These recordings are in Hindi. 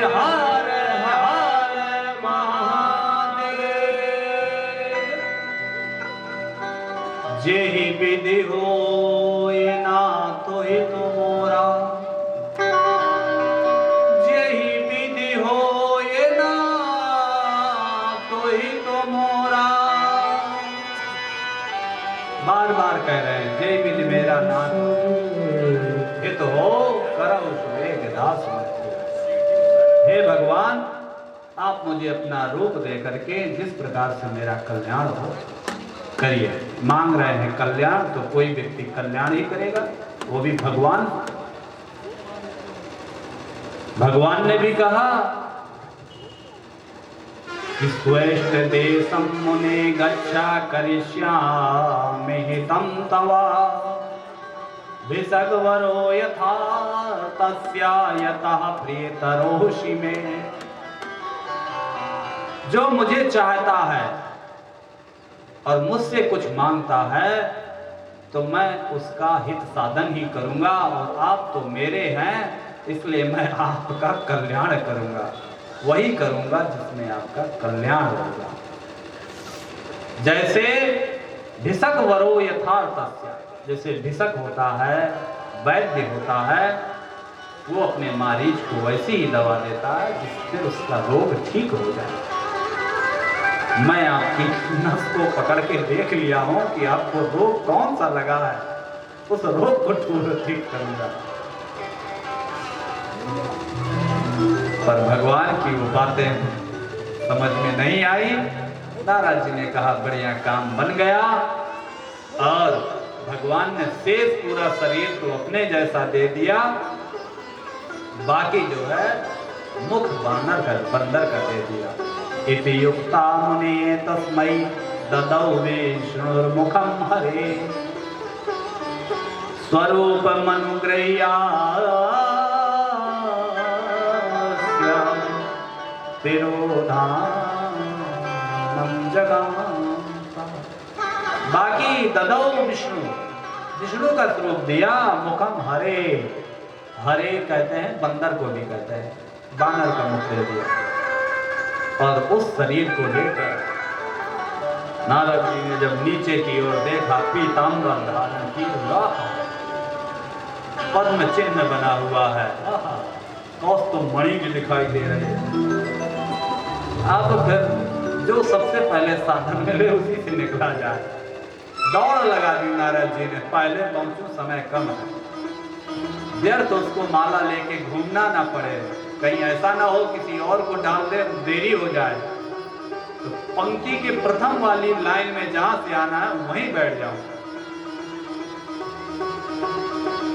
हर हर महादेव। जेहि विधि होय ना तोहि मोरा, जेहि विधि होय ना तोहि मोरा। बार बार कह रहे हैं जय विधि मेरा नाथ हित हो करहु सुवेग दास मत हो। हे भगवान, आप मुझे अपना रूप दे करके जिस प्रकार से मेरा कल्याण हो करिए। मांग रहे हैं कल्याण, तो कोई व्यक्ति कल्याण ही करेगा, वो भी भगवान। भगवान ने भी कहा कि स्वेष्ट देशं मुने गच्छा करिष्यामि हितं तवा, भिषग्वरो यथा तस्या यतः प्रियतरोषि मे। जो मुझे चाहता है और मुझसे कुछ मांगता है तो मैं उसका हित साधन ही करूंगा, और आप तो मेरे हैं इसलिए मैं आपका कल्याण करूंगा। वही करूंगा जिसमें आपका कल्याण होगा। जैसे भिषक वरो यथार्थस्य, जैसे भिषक होता है, वैद्य होता है, वो अपने मरीज को वैसी ही दवा देता है जिससे उसका रोग ठीक हो जाए। मैं आपकी नस को पकड़ के देख लिया हूं कि आपको रोग कौन सा लगा है, उस रोग को ठीक करूंगा। पर भगवान की वो बातें समझ में नहीं आई। नारद जी ने कहा बढ़िया काम बन गया, और भगवान ने शेष पूरा शरीर को अपने जैसा दे दिया, बाकी जो है मुख बंदर का दे दिया। इति युक्ता मुने तस्मै ददौ विष्णुर्मुखं हरे, स्वरूपमनुगृह्य तिरोधानम जगाम। बाकी ददौ विष्णु, विष्णु का स्वरूप दिया, मुखम हरे, हरे कहते हैं बंदर को भी कहते हैं, बानर का मुख दे दिया। और उस शरीर को लेकर नारद जी ने जब नीचे की ओर देखा, पीतांबर धारण की पद्म चिन्ह बना हुआ है, कौस्तुभ मणि भी दिखाई दे रहे हैं। आप तो फिर जो सबसे पहले साधन मिले उसी से निकला जाए। दौड़ लगा दी नारद जी ने, पहले पहुंचू, समय कम है, व्यर्थ उसको माला लेके घूमना ना पड़े, कहीं ऐसा ना हो किसी और को डाल दे, देरी हो जाए। तो पंक्ति के प्रथम वाली लाइन में जहां से आना है वहीं बैठ जाऊं।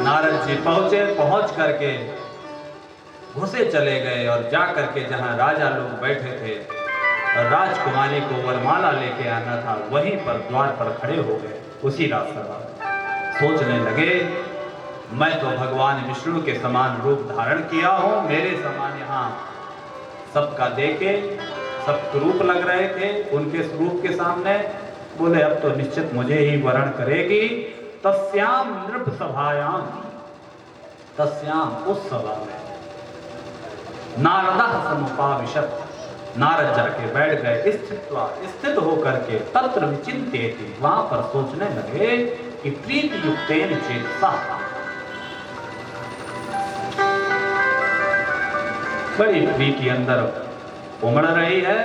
नारद जी पहुंचे, पहुंच करके घुसे चले गए, और जा करके जहां राजा लोग बैठे थे और राजकुमारी को वरमाला लेके आना था, वहीं पर द्वार पर खड़े हो गए। उसी रास्ते पर सोचने लगे, मैं तो भगवान विष्णु के समान रूप धारण किया हूं, मेरे समान यहाँ सबका देखे सब रूप लग रहे थे, उनके स्वरूप के सामने बोले अब तो निश्चित मुझे ही वरण करेगी। तस्याम नृप सभायाम, तस्याम उस सभा में नारदः समुपाविशत, नारद जाके बैठ गए, स्थित होकर के तत्र विचिंतेति, वहां पर सोचने लगे कि प्रीति युक्तेन चेतसा, बड़ी प्रीति अंदर उमड़ रही है।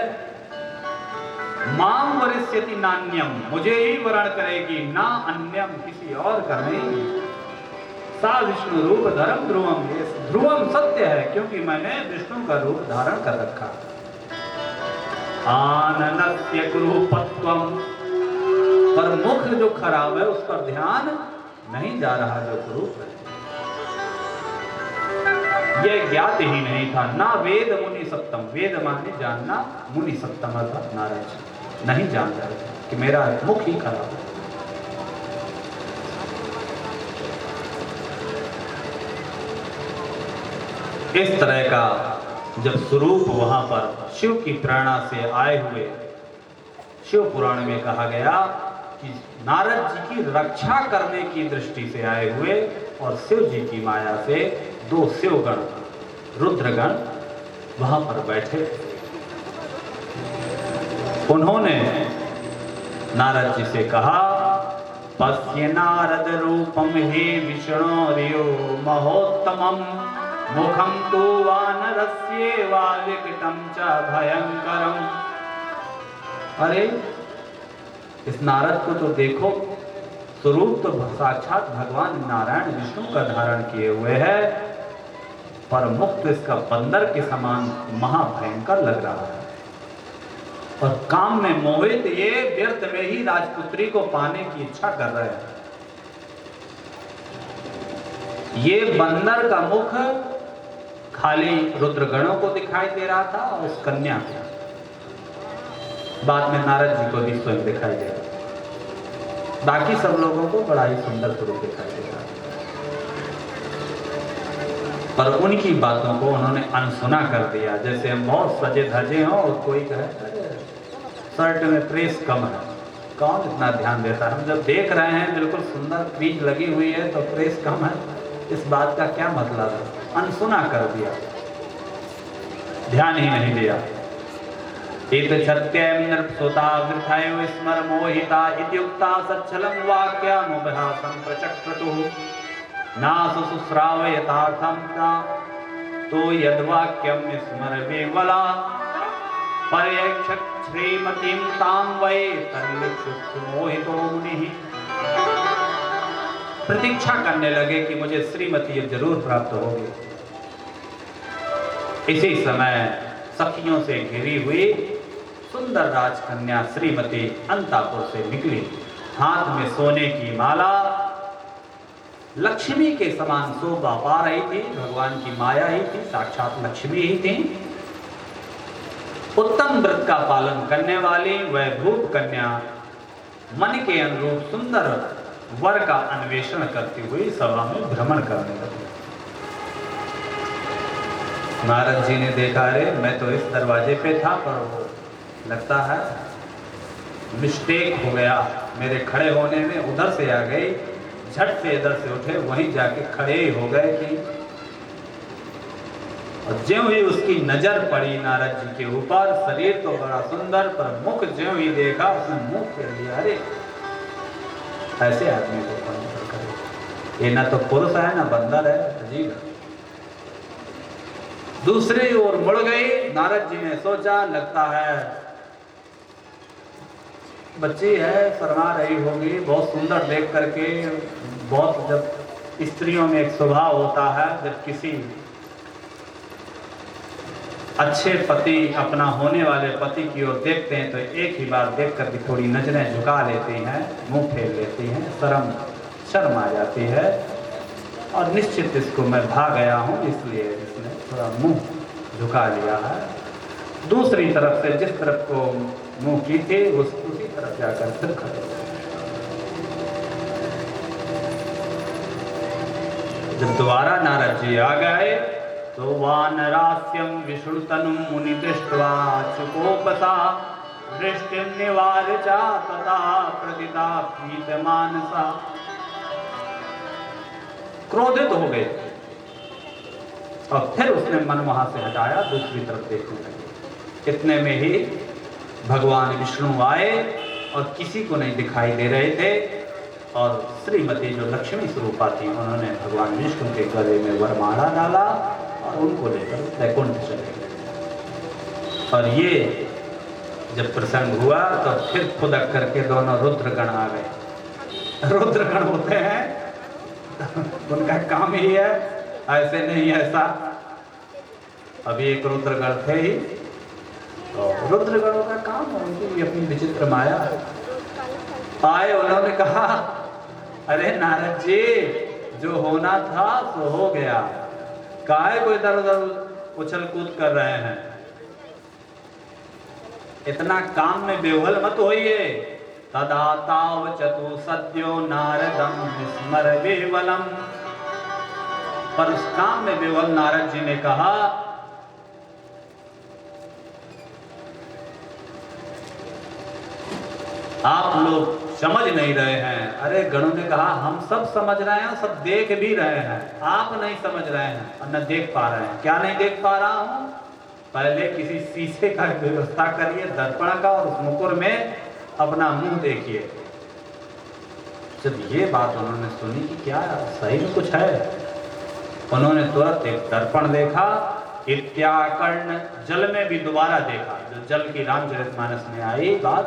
माम वरिष्यति नान्यम, मुझे ही वरण करेगी, ना अन्यम, किसी और का नहीं। सा विष्णु रूप धर्म ध्रुवम, ध्रुवम सत्य है क्योंकि मैंने विष्णु का रूप धारण कर रखा। आननस्य कुरूपत्वम, पर मुख जो खराब है उस पर ध्यान नहीं जा रहा, जो कुरूप है यह ज्ञात ही नहीं था। ना वेद मुनि सप्तम, वेद माने जानना, मुनि सप्तम अर्थात नारद नहीं जान रहे थे कि मेरा मुख ही खराब है। इस तरह का जब स्वरूप वहां पर शिव की प्रेरणा से आए हुए, शिव पुराण में कहा गया कि नारद जी की रक्षा करने की दृष्टि से आए हुए और शिव जी की माया से दो शिवगण, रुद्रगण वहां पर बैठे। उन्होंने नारद जी से कहा, पश्य नारद रूपम हे विष्णोर्यो महोत्तमम मुखम तु वानरस्येवा विकटम च भयंकरम। अरे इस नारद को तो देखो, स्वरूप तो साक्षात भगवान नारायण विष्णु का धारण किए हुए है, पर मुख तो इसका बंदर के समान महाभयंकर लग रहा है। और काम में मोहित ये व्यर्थ में ही राजपुत्री को पाने की इच्छा कर रहे हैं। ये बंदर का मुख खाली रुद्रगणों को दिखाई दे रहा था और उस कन्या को, बाद में नारद जी को भी स्वयं दिखाई दे रहा, बाकी सब लोगों को बड़ा ही सुंदर स्वरूप दिखाई दे रहा। पर उनकी बातों को उन्होंने अनसुना कर दिया। जैसे हम बहुत सजे धजे हों और कोई कहे शर्ट में प्रेस कम है, कौन इतना ध्यान देता है? हम जब देख रहे हैं बिल्कुल सुंदर क्रीज लगी हुई है तो प्रेस कम है, इस बात का क्या मतलब है? अनसुना कर दिया, ध्यान ही नहीं दिया। इत सत्यम नृपसुता वृथायो स्मर मोहिता इत्युक्ता सच्छलं वाक्यमुपहासं प्रचक्रतुः नासु शुश्राव यथार्थं तो यद्वाक्यं स्मर विवला पर्यक्षक श्रीमतीं तां वै तल्लिप्सु मोहितो मुनिः। प्रतीक्षा करने लगे कि मुझे श्रीमती जरूर प्राप्त होगी। इसी समय सखियों से घिरी हुई सुंदर राजकन्या श्रीमती अंतापुर से निकली। हाथ में सोने की माला, लक्ष्मी के समान शोभा पा रही थी। भगवान की माया ही थी, साक्षात लक्ष्मी ही थी। उत्तम व्रत का पालन करने वाली वह भूप कन्या मन के अनुरूप सुंदर वर का अन्वेषण करती हुई सभा में भ्रमण करने लगी। नारद जी ने देखा, अरे मैं तो इस दरवाजे पे था, पर वो लगता है मिस्टेक हो गया मेरे खड़े होने में, उधर से आ गई। झट से इधर से उठे, वहीं जाके खड़े ही हो गए कि और ज्यों ही उसकी नजर पड़ी नारद जी के ऊपर, शरीर तो बड़ा सुंदर, पर मुख ज्यों ही देखा उसने मुंह फेर लिया। अरे ऐसे आदमी को कौन करे? ये ना तो पुरुष है ना बंदर है, अजीब है। दूसरी ओर मुड़ गई। नारद जी ने सोचा, लगता है बच्ची है, शर्मा रही होगी, बहुत सुंदर देख करके। बहुत जब स्त्रियों में एक स्वभाव होता है, जब किसी अच्छे पति, अपना होने वाले पति की ओर देखते हैं तो एक ही बार देख करके थोड़ी नजरें झुका लेती हैं, मुंह फेर लेती हैं, शर्म आ जाती है। और निश्चित इसको मैं भाग गया हूँ, इसलिए इसने थोड़ा मुंह झुका लिया है। दूसरी तरफ से जिस तरफ को मुंह की थी उसी तरफ जाकर फिर खड़े हो। जब दोबारा नारद जी आ गए तो वानरास्यं विष्णुतनुं मुनि दृष्ट्वा चुकोपसा दृष्टिं निवार्य च तथा प्रदिता प्रीतमानसा। क्रोधित हो गए और फिर उसने मन वहां से हटाया, दूसरी तरफ देखने लगे। इतने में ही भगवान विष्णु आए और किसी को नहीं दिखाई दे रहे थे। और श्रीमती जो लक्ष्मी स्वरूपा थी, उन्होंने भगवान विष्णु के गले में वरमाला डाला और उनको लेकर वैकुंठ चले गए। और ये जब प्रसंग हुआ तो फिर खुदक करके दोनों रुद्रगण आ गए। रुद्रगण होते हैं, उनका काम ही है, ऐसे नहीं ऐसा। अभी एक रुद्रगण थे ही, तो रुद्रगणों का काम है, उनकी भी अपनी विचित्र माया है। आए, उन्होंने कहा, अरे नारद जी, जो होना था सो हो गया, काहे को इधर उधर उछल कूद कर रहे हैं? इतना काम में बेवहल मत होइए। तदा ताव चतु सद्यो नारदम विस्मर विवलम। पर उस काम में बेवहल नारद जी ने कहा, आप लोग समझ नहीं रहे हैं। अरे गणों ने कहा, हम सब समझ रहे हैं, सब देख भी रहे हैं, आप नहीं समझ रहे हैं और न देख पा रहे हैं। क्या नहीं देख पा रहा हूं? पहले किसी शीशे का व्यवस्था करिए, दर्पण का, और उस मुकुर में अपना मुंह देखिए। जब ये बात उन्होंने सुनी कि क्या सही में कुछ है, उन्होंने तुरंत एक दर्पण देखा, इत्याकर्ण जल में भी दोबारा देखा, जो जल की रामचरितमानस में आई बात,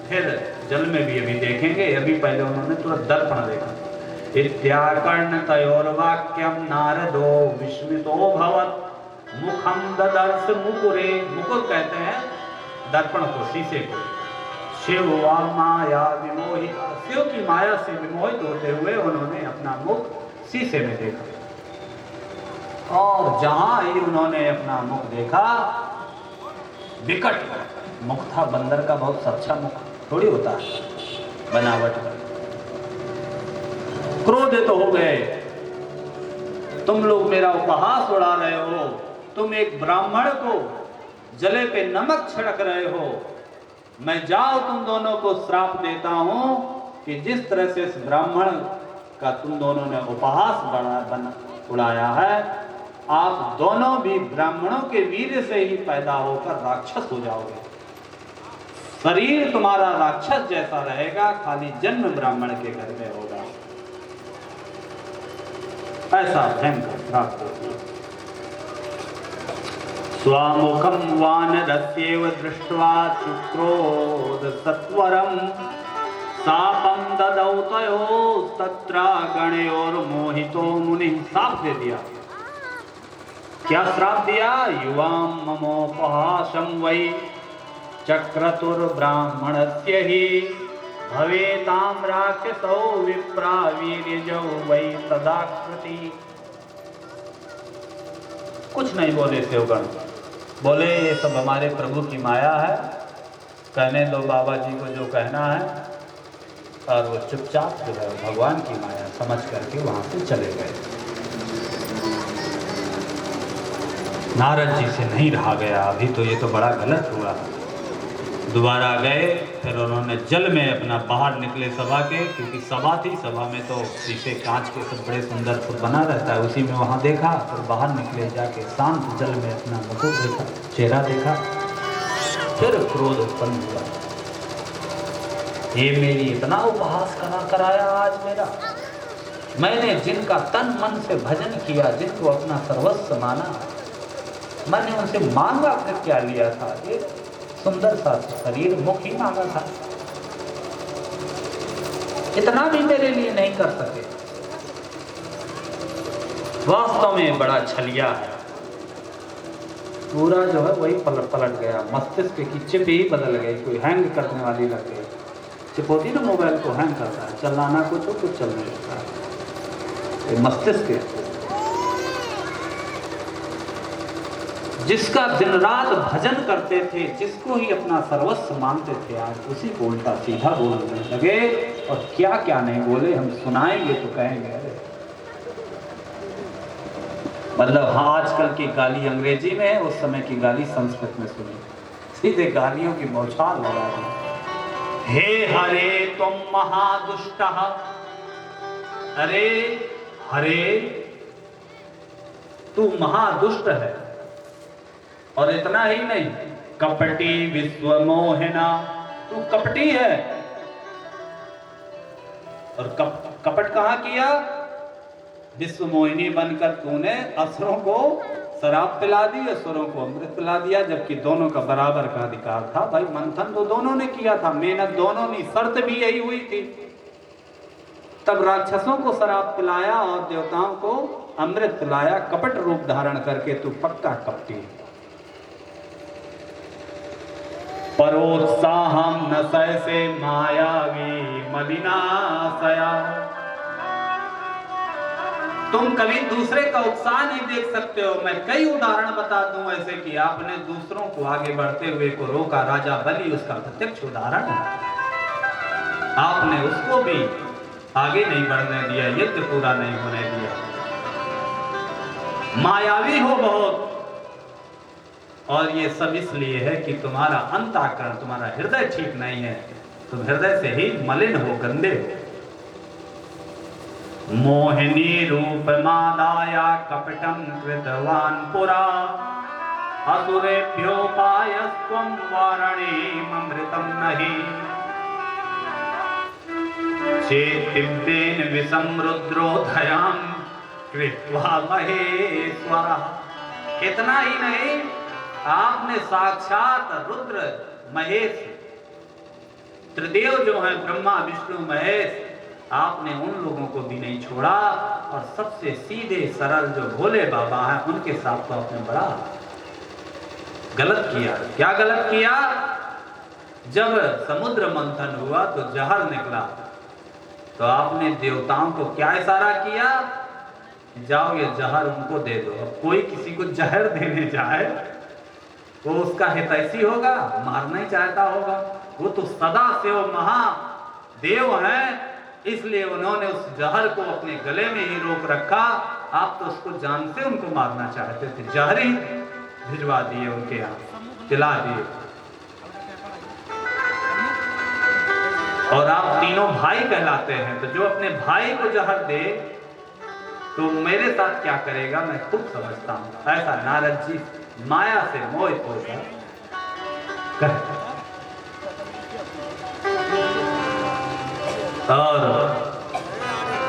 फिर जल में भी अभी देखेंगे, अभी पहले उन्होंने तुरंत दर्पण देखा। इत्याकर्ण तयोर्वाक्यम नारदो विस्मितो भवत् मुखम ददर्श मुकुरे, मुकुर कहते हैं दर्पण को, शीशे को। शिव माया विमोहित, शिव की माया से विमोहित होते हुए उन्होंने अपना मुख शीशे में देखा, और जहां ही उन्होंने अपना मुख देखा, विकट मुख था, बंदर का बहुत अच्छा मुख थोड़ी होता है बनावट का। क्रोधित हो गए, तुम लोग मेरा उपहास उड़ा रहे हो, तुम एक ब्राह्मण को जले पे नमक छिड़क रहे हो, मैं जाओ तुम दोनों को श्राप देता हूं कि जिस तरह से इस ब्राह्मण का तुम दोनों ने उपहास उड़ाया है, आप दोनों भी ब्राह्मणों के वीर्य से ही पैदा होकर राक्षस हो जाओगे। शरीर तुम्हारा राक्षस जैसा रहेगा, खाली जन्म ब्राह्मण के घर में होगा। ऐसा भयंकर श्राप देती है। स्वामुखम वानरस्येव दृष्ट्वा शुक्रोद सत्वरम शापम ददौ तयोस्तत्र गणयोर मोहितो मुनि। श्राप दे दिया। क्या श्राप दिया? युवाम ममोपहासं वै चक्रतुर्ब्राह्मणस्य हि भवेतां राक्षसो विप्रा वीर्यजौ वै तदाकृति। कुछ नहीं बोले शिवगण, बोले ये सब हमारे प्रभु की माया है, कहने दो बाबा जी को जो कहना है, और वो चुपचाप जो है भगवान की माया समझ करके वहां से चले गए। नारद जी से नहीं रहा गया, अभी तो ये तो बड़ा गलत हुआ। दोबारा गए, फिर उन्होंने जल में अपना बाहर निकले सभा के, क्योंकि सभा थी, सभा में तो शीशे कांच के सब बड़े सुंदर फूल बना रहता है, उसी में वहाँ देखा। फिर बाहर निकले, जाके शांत जल में अपना मुकुट देखा, चेहरा देखा, फिर क्रोध उत्पन्न हुआ। ये मेरी इतना उपहास कराया आज मेरा, मैंने जिनका तन मन से भजन किया, जिनको अपना सर्वस्व माना, मैंने उनसे मांगा फिर क्या लिया था? एक सुंदर सा शरीर, मुख ही मांगा था, इतना भी मेरे लिए नहीं कर सके। वास्तव में बड़ा छलिया है, पूरा जो है वही पलट गया, मस्तिष्क की चिप ही बदल गई, कोई हैंग करने वाली लग गई। चिप होती ना मोबाइल को, हैंग करता है, चलाना कुछ हो कुछ चलने लगता है। मस्तिष्क जिसका दिन रात भजन करते थे, जिसको ही अपना सर्वस्व मानते थे, आज उसी को उल्टा सीधा बोलने लगे। और क्या क्या नहीं बोले, हम सुनाएंगे तो कहेंगे अरे, मतलब हाँ, आजकल की गाली अंग्रेजी में है, उस समय की गाली संस्कृत में सुनी, सीधे गालियों की बौछार लगा दी। हे हरे तुम महादुष्ट, अरे हरे तू महादुष्ट है। और इतना ही नहीं, कपटी विश्व मोहिना, तू कपटी है। और कपट कहां किया? विश्व मोहिनी बनकर तूने असुरों को शराब पिला दी, असुरों को अमृत पिला दिया, जबकि दोनों का बराबर का अधिकार था। भाई मंथन तो दोनों ने किया था, मेहनत दोनों ने, शर्त भी यही हुई थी। तब राक्षसों को शराब पिलाया और देवताओं को अमृत पिलाया, कपट रूप धारण करके। तू पक्का कपटी। परोत्साहम न सहसे मायावी मलिनाशया, तुम कभी दूसरे का उत्साह नहीं देख सकते हो। मैं कई उदाहरण बता दूं ऐसे कि आपने दूसरों को आगे बढ़ते हुए को रोका। राजा बलि उसका प्रत्यक्ष उदाहरण है। आपने उसको भी आगे नहीं बढ़ने दिया, यज्ञ पूरा नहीं होने दिया। मायावी हो बहुत, और ये सब इसलिए है कि तुम्हारा अंतःकरण, तुम्हारा हृदय ठीक नहीं है, तुम हृदय से ही मलिन हो, गंदे हो। मोहिनी रूप मादाया कपटम कृतवान पुरा, असुरेभ्योपायस्त्वं वारणीममृतं नहि चेत्तिव्येन विषं रुद्रोधयां कृत्वा महेश्वरः। इतना ही नहीं, आपने साक्षात रुद्र महेश त्रिदेव जो हैं ब्रह्मा विष्णु महेश, आपने उन लोगों को भी नहीं छोड़ा और सबसे सीधे सरल जो भोले बाबा हैं उनके साथ तो आपने बड़ा गलत किया। क्या गलत किया? जब समुद्र मंथन हुआ तो जहर निकला, तो आपने देवताओं को क्या इशारा किया? जाओ ये जहर उनको दे दो। अब कोई किसी को जहर देने जाए वो उसका हितैषी होगा, मारना ही चाहता होगा। वो तो सदा से वो महादेव हैं, इसलिए उन्होंने उस जहर को अपने गले में ही रोक रखा। आप तो उसको जान से उनको मारना चाहते थे, जहर ही भिजवा दिए उनके यहाँ, पिला दिए। और आप तीनों भाई कहलाते हैं, तो जो अपने भाई को जहर दे तो मेरे साथ क्या करेगा मैं खुद समझता हूं। ऐसा नारद जी माया से मोहित होकर और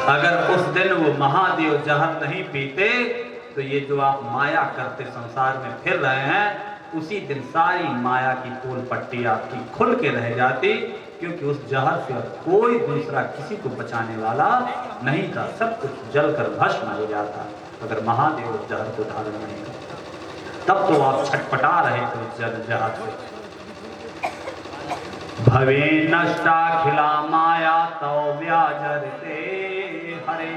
अगर उस दिन वो महादेव जहर नहीं पीते तो ये जो आप माया करते संसार में फिर रहे हैं, उसी दिन सारी माया की पोल पट्टी आपकी खुल के रह जाती, क्योंकि उस जहर से कोई दूसरा किसी को बचाने वाला नहीं था। सब कुछ जलकर भस्म हो जाता अगर महादेव उस जहर को धारण नहीं करते। तब तो आप छटपटा रहे थे उस जहर से। भवे नष्टाखिला माया तौ व्याजरते हरे।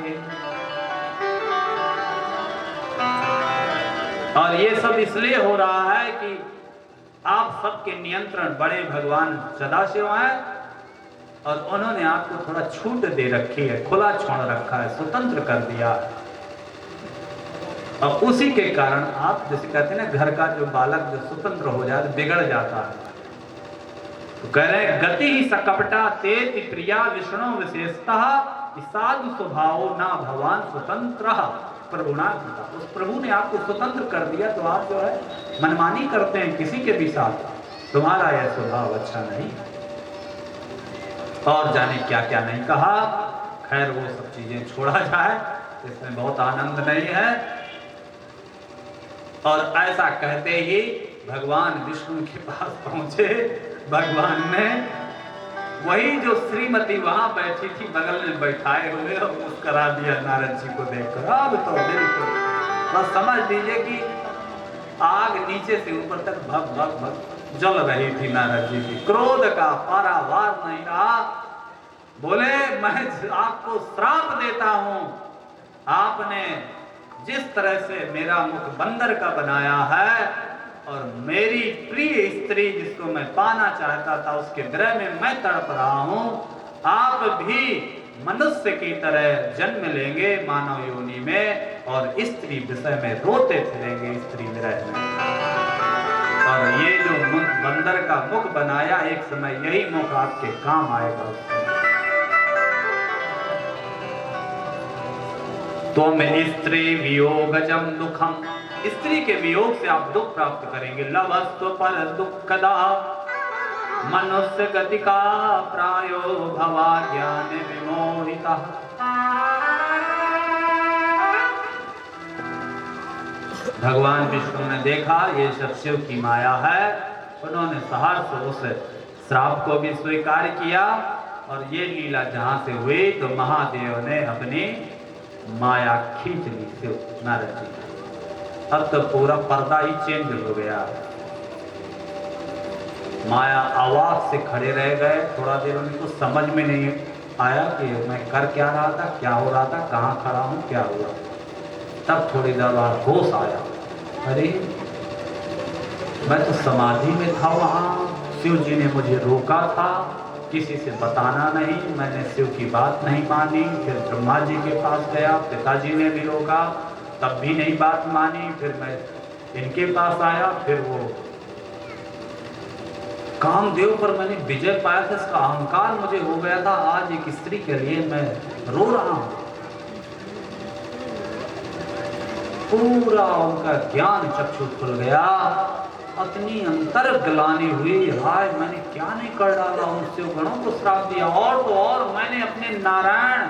और ये सब इसलिए हो रहा है कि आप सबके नियंत्रण बड़े भगवान सदाशिव हैं और उन्होंने आपको थोड़ा छूट दे रखी है, खुला छोड़ रखा है, स्वतंत्र कर दिया है। और उसी के कारण आप जैसे कहते हैं ना, घर का जो बालक जो स्वतंत्र हो जाए तो बिगड़ जाता है। तो कह रहे हैं गति ही सकपटा तेति प्रिया विष्णु विशेषतः साधु स्वभाव ना भगवान स्वतंत्र प्रभुना। उस प्रभु ने आपको स्वतंत्र कर दिया तो आप जो है मनमानी करते हैं किसी के भी साथ, तुम्हारा यह स्वभाव अच्छा नहीं। और जाने क्या क्या नहीं कहा। खैर वो सब चीजें छोड़ा जाए, इसमें बहुत आनंद नहीं है। और ऐसा कहते ही भगवान विष्णु के पास पहुंचे। भगवान ने वही जो श्रीमती वहां बैठी थी बगल में बैठाए हुए और मुस्करा दिया नारद जी को देखकर। अब तो बिल्कुल बस समझ लीजिए कि आग नीचे से ऊपर तक भग भग भग जल रही थी नारद जी की। क्रोध का पारावार नहीं रहा। बोले मैं आपको श्राप देता हूं, आपने जिस तरह से मेरा मुख बंदर का बनाया है और मेरी प्रिय स्त्री जिसको मैं पाना चाहता था उसके विरह में मैं तड़प रहा हूं, आप भी मनुष्य की तरह जन्म लेंगे मानव योनि में और स्त्री विषय में रोते फिरेंगे स्त्री विरह में। और ये जो बंदर का मुख बनाया, एक समय यही मुख आपके काम आएगा। तो मैं स्त्री वियोगजम दुखम, स्त्री के वियोग से आप दुख प्राप्त करेंगे। लवस्तु पर दुखदा मनुष्य गति का प्रायो भवा ज्ञान विमोहिता। भगवान विष्णु ने देखा ये सब शिव की माया है, उन्होंने सहर्ष उस श्राप को भी स्वीकार किया। और ये लीला जहां से हुई तो महादेव ने अपनी माया खींच ली शिव नारद जी। अब तो पूरा पर्दा ही चेंज हो गया। माया आवाज से खड़े रह गए। थोड़ा देर उनको समझ में नहीं आया कि मैं कर क्या रहा था, क्या हो रहा था, कहाँ खड़ा हूँ, क्या हुआ। तब थोड़ी देर बाद होश आया, अरे मैं तो समाधि में था वहाँ, शिव जी ने मुझे रोका था, किसी से बताना नहीं, मैंने शिव की बात नहीं मानी। फिर ब्रह्मा जी के पास गया, पिताजी ने भी रोका, तब भी नहीं बात मानी। फिर मैं इनके पास आया, फिर वो कामदेव पर मैंने विजय पाया था, इसका अहंकार मुझे हो गया था। आज एक स्त्री के लिए मैं रो रहा हूं। पूरा उनका ज्ञान चक्षु खुल गया। अपनी अंतर ग्लानि हुई, हाय मैंने क्या नहीं कर डाला, उससे गणों को श्राप दिया। और तो और मैंने अपने नारायण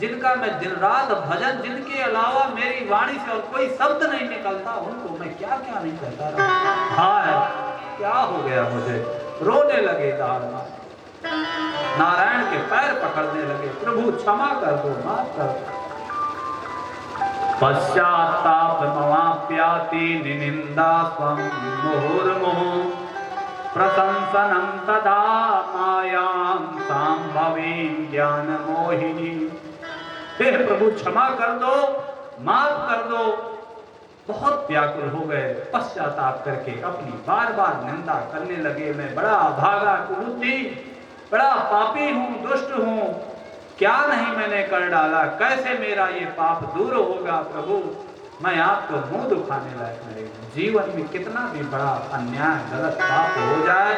जिनका मैं दिन रात भजन, जिनके अलावा मेरी वाणी से और कोई शब्द नहीं निकलता, उनको मैं क्या क्या नहीं कहता रहा। हाय क्या हो गया मुझे। रोने लगे दारमा, नारायण के पैर पकड़ने लगे, प्रभु क्षमा कर दो, माफ कर दो। पश्चाताप मवाप्याति निनिंदा स्वं मुहुर्मुहुः प्रशंसनं तदा मायां सांभवीं ज्ञान मोहिनी। हे प्रभु क्षमा कर दो, माफ कर दो। बहुत व्याकुल हो गए, पश्चाताप करके अपनी बार बार निंदा करने लगे। मैं बड़ा अभागा कुबुद्धि, बड़ा पापी हूँ, दुष्ट हूँ, क्या नहीं मैंने कर डाला, कैसे मेरा ये पाप दूर होगा प्रभु। मैं आपको मुंह दुखाने लायक नहीं हूँ। जीवन में कितना भी बड़ा अन्याय गलत पाप हो जाए,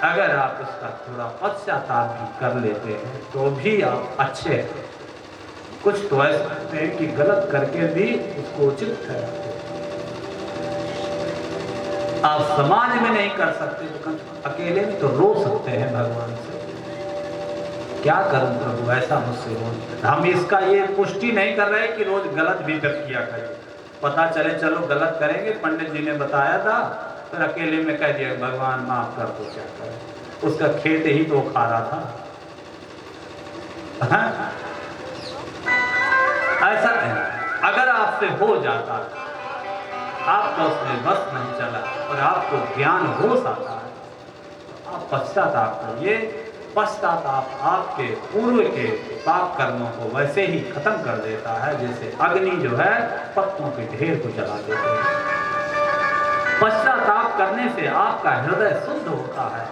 अगर आप उसका थोड़ा पश्चाताप भी कर लेते हैं तो भी आप अच्छे हैं। कुछ तो ऐसा करते हैं कि गलत करके भी उसको उचित ठहराते हैं। आप समाज में नहीं कर सकते तो अकेले में तो रो सकते हैं भगवान से। क्या करूं प्रभु, ऐसा मुझसे रोज। हम इसका ये पुष्टि नहीं कर रहे कि रोज गलत भी जब किया करें, पता चले चलो गलत करेंगे, पंडित जी ने बताया था, फिर अकेले में कह दिया भगवान माफ कर दो, क्या करें, उसका खेत ही तो खा रहा था। ऐसा नहीं, अगर आपसे हो जाता, आपका उसमें बस नहीं चला और आपको ज्ञान होश आता है, आप पश्चाताप करिए। पश्चाताप आपके पूर्व के पाप कर्मों को वैसे ही खत्म कर देता है जैसे अग्नि जो है पत्तों के ढेर को जला देती है। पश्चाताप करने से आपका हृदय शुद्ध होता है।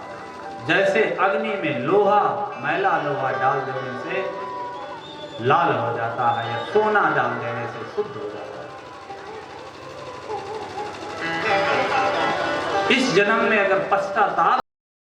जैसे अग्नि में लोहा, मैला लोहा डाल देने से लाल हो जाता है, या सोना डाल देने से शुद्ध हो जाता है। इस जन्म में अगर पश्चाताप